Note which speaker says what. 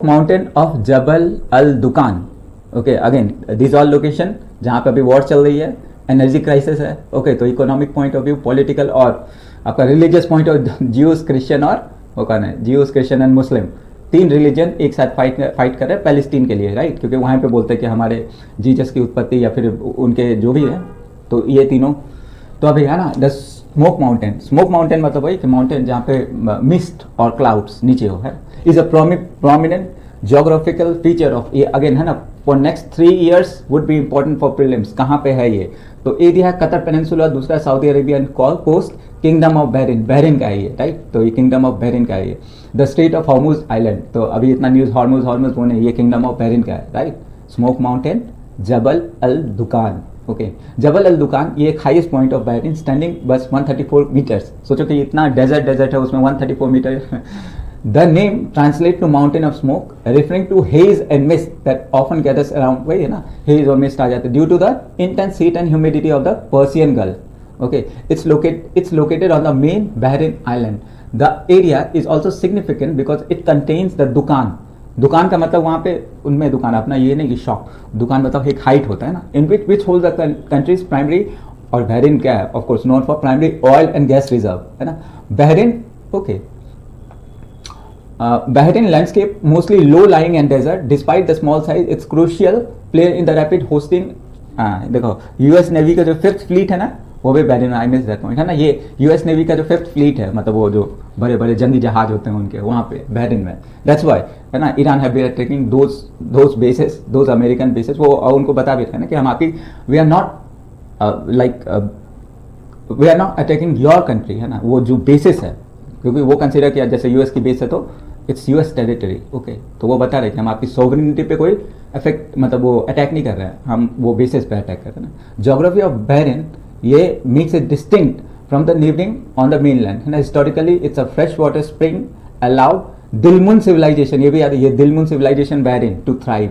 Speaker 1: Mountain of जबल अल दुकान। Okay, again this all location जहाँ पे अभी वॉर चल रही है, एनर्जी क्राइसिस है। ओके, तो economic point of view, political और आपका religious point of Jews Christian और वो कौन है, ज्यूज क्रिश्चियन एंड मुस्लिम, तीन रिलीजन एक साथ फाइट कर रहे हैं पैलेस्टीन के लिए, राइट? क्योंकि वहाँ पे बोलते हैं कि हमारे जीसस की उत्पत्ति या फिर उनके जो भी है, तो ये तीनों। तो अभी है ना the smoke mountain. Smoke mountain मतलब वही कि माउंटेन जहाँ पे मिस्ट और क्लाउड्स नीचे हो, है, is a prominent geographical feature of ये अगेन है ना for next 3 years would be important for prelims। कहाँ पे है ये? तो एरिया है कतर पेनिनसुला, दूसरा Saudi Arabian coast, kingdom of Bahrain, Bahrain का है ये, राइट? तो ये किंगडम ऑफ बहरीन का है ये। The state of Hormuz island, तो अभी इतना न्यूज हॉर्मुज वो नहीं, ये किंगडम ऑफ बहरीन का है, राइट? स्मोक माउंटेन, जबल अल दुकान। ओके, जबल अल दुकान ये एक highest point of Bahrain, standing बस 134 मीटर्स। सोचो कि इतना डेजर्ट है, उसमें 134 metre. The name translates to mountain of smoke, referring to haze and mist that often gathers around, वही है ना, haze और mist आ जाते हैं due to the intense heat and humidity of the Persian Gulf. Okay, it's located on the main Bahrain island. The area is also significant because it contains the दुकान। दुकान का मतलब वहाँ पे उनमें दुकान, अपना ये नहीं कि शॉप, दुकान मतलब एक हाइट होता है ना, in which holds the country's primary, और बहरीन क्या है, of course known for primary oil and gas reserve, है ना Bahrain. Okay, Bahrain landscape mostly low-lying and desert. Despite the small size, it's crucial player in the rapid hosting. देखो US navy का जो 5th fleet है ना, वो भी Bahrain I miss that point, है ना। ये यूएस नेवी का जो 5th फ्लीट है, मतलब वो जो बड़े बड़े जंगी जहाज होते हैं उनके वहाँ पे बहरीन में। दैट्स वाई, है ना, Iran have been attacking those bases, those American bases. वो उनको बता भी रहे हैं ना कि हम आपकी we are not attacking your country, है ना, वो जो बेसिस है, क्योंकि वो कंसिडर किया जैसे यूएस की बेस है तो इट्स यूएस टेरिटरी। ओके, तो वो बता रहे कि हम आपकी सोवरेनिटी पे कोई इफेक्ट, मतलब वो अटैक नहीं कर रहे हैं, हम वो बेसिस पे अटैक कर रहे हैं। ज्योग्राफी ऑफ बहरीन ये makes it distinct from the neighbouring ones the mainland, है ना। Historically it's a fresh water spring allowed Dilmun civilisation, ये भी याद है, ये Dilmun civilisation Bahrain to thrive.